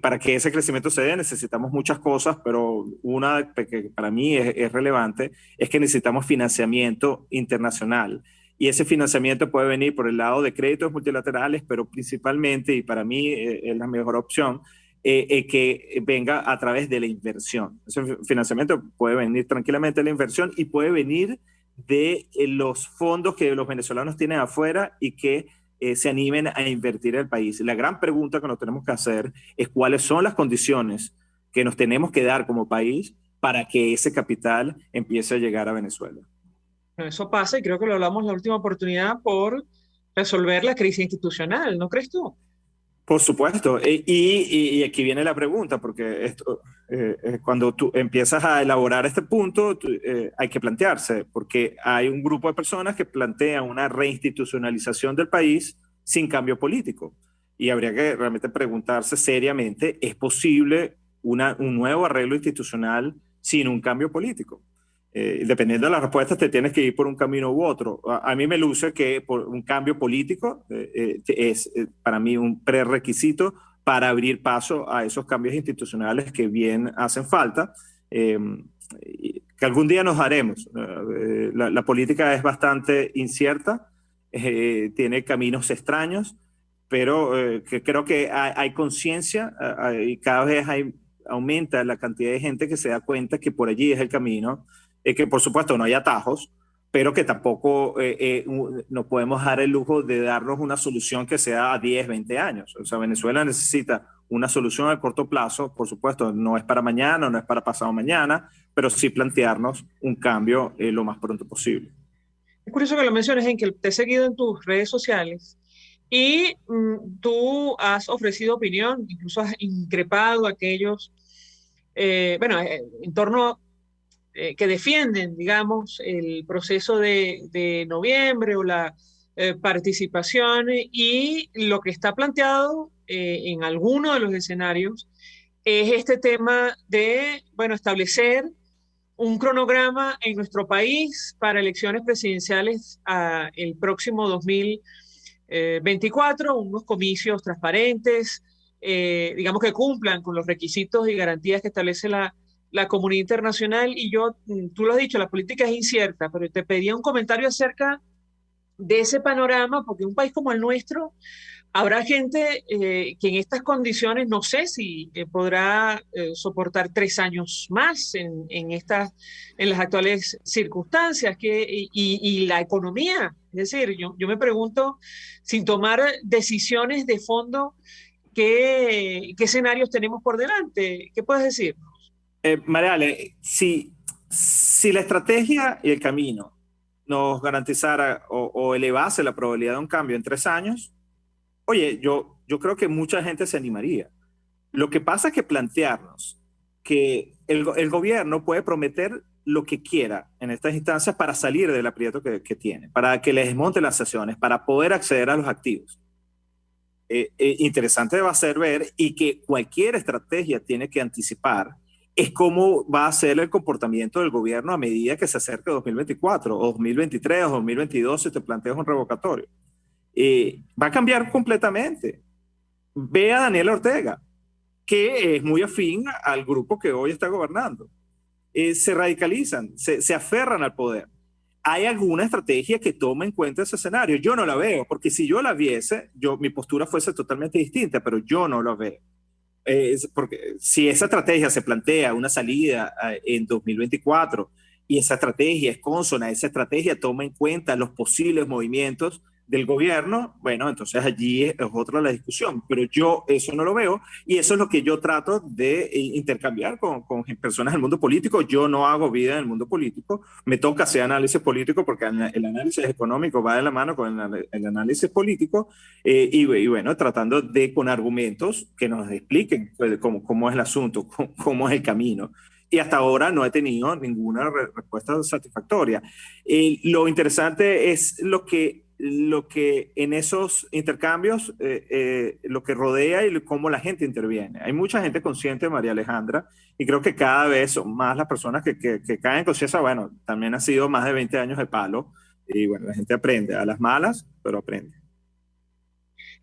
Para que ese crecimiento se dé necesitamos muchas cosas, pero una que para mí es relevante es que necesitamos financiamiento internacional. Y ese financiamiento puede venir por el lado de créditos multilaterales, pero principalmente, y para mí es la mejor opción, que venga a través de la inversión. Ese financiamiento puede venir tranquilamente de la inversión, y puede venir de los fondos que los venezolanos tienen afuera y que se animen a invertir en el país. La gran pregunta que nos tenemos que hacer es cuáles son las condiciones que nos tenemos que dar como país para que ese capital empiece a llegar a Venezuela. Eso pasa y creo que lo hablamos la última oportunidad por resolver la crisis institucional, ¿no crees tú? Por supuesto, y aquí viene la pregunta, porque cuando tú empiezas a elaborar este punto, hay que plantearse, porque hay un grupo de personas que plantean una reinstitucionalización del país sin cambio político. Y habría que realmente preguntarse seriamente, ¿es posible un nuevo arreglo institucional sin un cambio político? Dependiendo de las respuestas, te tienes que ir por un camino u otro. A mí me luce que por un cambio político es para mí un prerequisito para abrir paso a esos cambios institucionales que bien hacen falta, que algún día nos haremos. La política es bastante incierta, tiene caminos extraños, pero que creo que hay conciencia y cada vez aumenta la cantidad de gente que se da cuenta que por allí es el camino. Que por supuesto no hay atajos, pero que tampoco no podemos dar el lujo de darnos una solución que sea a 10, 20 años. O sea, Venezuela necesita una solución a corto plazo, por supuesto, no es para mañana, no es para pasado mañana, pero sí plantearnos un cambio lo más pronto posible. Es curioso que lo menciones, en que te he seguido en tus redes sociales y tú has ofrecido opinión, incluso has increpado a aquellos, en torno que defienden, digamos, el proceso de noviembre o la participación y lo que está planteado en alguno de los escenarios es este tema de, bueno, establecer un cronograma en nuestro país para elecciones presidenciales el próximo 2024, unos comicios transparentes, digamos que cumplan con los requisitos y garantías que establece la comunidad internacional. Y tú lo has dicho, la política es incierta, pero te pedía un comentario acerca de ese panorama, porque en un país como el nuestro habrá gente que en estas condiciones no sé si podrá soportar 3 años más en las actuales circunstancias y la economía. Es decir, yo me pregunto, sin tomar decisiones de fondo, ¿qué escenarios tenemos por delante? ¿Qué puedes decir? Mariale, si la estrategia y el camino nos garantizara o elevase la probabilidad de un cambio en 3 años, oye, yo creo que mucha gente se animaría. Lo que pasa es que plantearnos que el gobierno puede prometer lo que quiera en estas instancias para salir del aprieto que tiene, para que les desmonte las sesiones, para poder acceder a los activos. Interesante va a ser ver, y que cualquier estrategia tiene que anticipar, es cómo va a ser el comportamiento del gobierno a medida que se acerque 2024 o 2023 o 2022 si te planteas un revocatorio. Va a cambiar completamente. Ve a Daniel Ortega, que es muy afín al grupo que hoy está gobernando. Se radicalizan, se aferran al poder. ¿Hay alguna estrategia que tome en cuenta ese escenario? Yo no la veo, porque si yo la viese, mi postura fuese totalmente distinta, pero yo no la veo. Porque si esa estrategia se plantea una salida en 2024 y esa estrategia es consona, esa estrategia toma en cuenta los posibles movimientos del gobierno, bueno, entonces allí es otra la discusión, pero yo eso no lo veo, y eso es lo que yo trato de intercambiar con personas del mundo político. Yo no hago vida en el mundo político, me toca hacer análisis político porque el análisis económico va de la mano con el análisis político, y bueno, tratando de con argumentos que nos expliquen cómo es el asunto, cómo es el camino. Y hasta ahora no he tenido ninguna respuesta satisfactoria. Lo interesante es lo que en esos intercambios, lo que rodea y cómo la gente interviene. Hay mucha gente consciente, María Alejandra, y creo que cada vez son más las personas que caen en conciencia. Bueno, también ha sido más de 20 años de palo, y bueno, la gente aprende a las malas, pero aprende.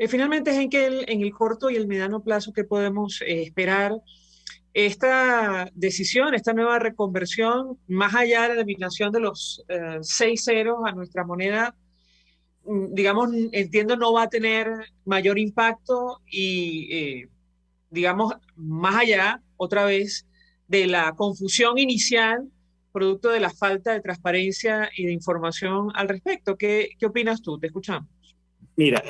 Finalmente, es en el corto y el mediano plazo que podemos esperar esta decisión, esta nueva reconversión, más allá de la eliminación de los 6 ceros a nuestra moneda. Digamos, entiendo, no va a tener mayor impacto y, digamos, más allá, otra vez, de la confusión inicial, producto de la falta de transparencia y de información al respecto. ¿Qué opinas tú? Te escuchamos. Mira,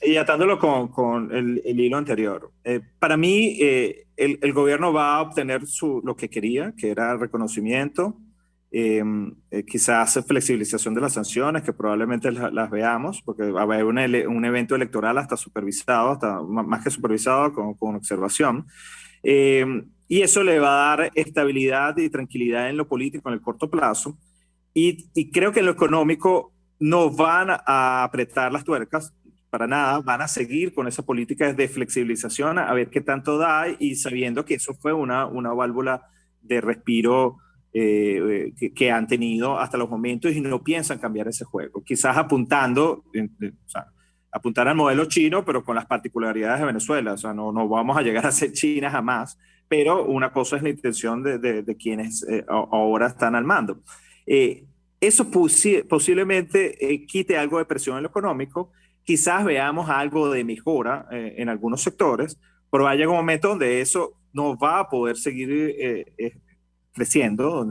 Y atándolo con el hilo anterior, para mí el gobierno va a obtener lo que quería, que era reconocimiento, quizás flexibilización de las sanciones, que probablemente las veamos, porque va a haber un evento electoral hasta supervisado, hasta más que supervisado, con observación. Y eso le va a dar estabilidad y tranquilidad en lo político en el corto plazo. Y creo que en lo económico no van a apretar las tuercas para nada, van a seguir con esa política de flexibilización, a ver qué tanto da, y sabiendo que eso fue una válvula de respiro que han tenido hasta los momentos, y no piensan cambiar ese juego. Quizás apuntar al modelo chino, pero con las particularidades de Venezuela. O sea, no vamos a llegar a ser China jamás, pero una cosa es la intención de quienes ahora están al mando. Eso posiblemente quite algo de presión en lo económico. Quizás veamos algo de mejora en algunos sectores, pero va a llegar un momento donde eso no va a poder seguir creciendo,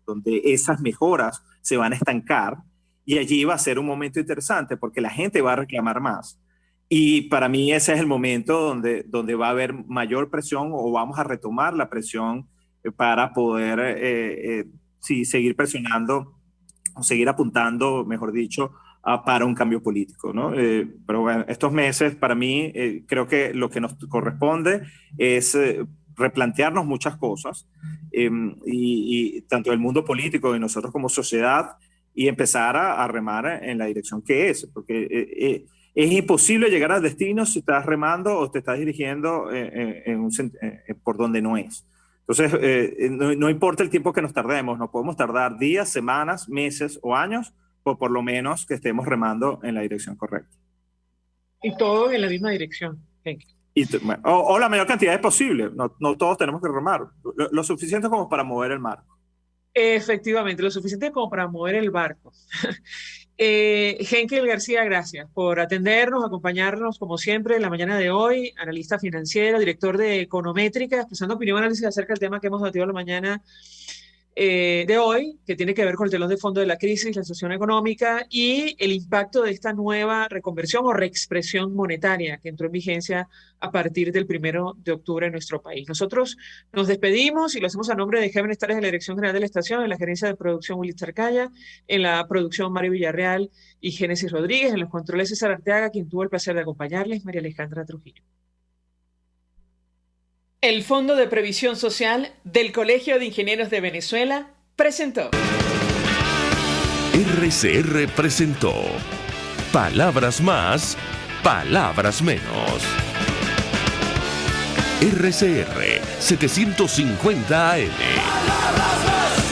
donde esas mejoras se van a estancar, y allí va a ser un momento interesante porque la gente va a reclamar más. Y para mí ese es el momento donde va a haber mayor presión, o vamos a retomar la presión para poder seguir presionando, o seguir apuntando, mejor dicho, para un cambio político, ¿no? Pero bueno, estos meses para mí creo que lo que nos corresponde es replantearnos muchas cosas, y tanto el mundo político y nosotros como sociedad, y empezar a remar en la dirección que es, porque es imposible llegar al destino si estás remando o te estás dirigiendo por donde no es. Entonces, no importa el tiempo que nos tardemos, no podemos tardar días, semanas, meses o años, por lo menos que estemos remando en la dirección correcta. Y todo en la misma dirección. O la mayor cantidad es posible. No todos tenemos que remar. Lo suficiente como para mover el marco. Efectivamente, lo suficiente como para mover el barco. Henkel García, gracias por atendernos, acompañarnos como siempre en la mañana de hoy, analista financiero, director de Econométrica, expresando opinión y análisis acerca del tema que hemos debatido la mañana de hoy, que tiene que ver con el telón de fondo de la crisis, la situación económica y el impacto de esta nueva reconversión o reexpresión monetaria que entró en vigencia a partir del 1 de octubre en nuestro país. Nosotros nos despedimos y lo hacemos a nombre de Gémenes Tares de la Dirección General de la Estación, en la gerencia de producción Willy Charcaya, en la producción Mario Villarreal y Génesis Rodríguez, en los controles César Arteaga, quien tuvo el placer de acompañarles, María Alejandra Trujillo. El Fondo de Previsión Social del Colegio de Ingenieros de Venezuela presentó. RCR presentó Palabras Más, Palabras Menos. RCR 750 AM. Palabras más.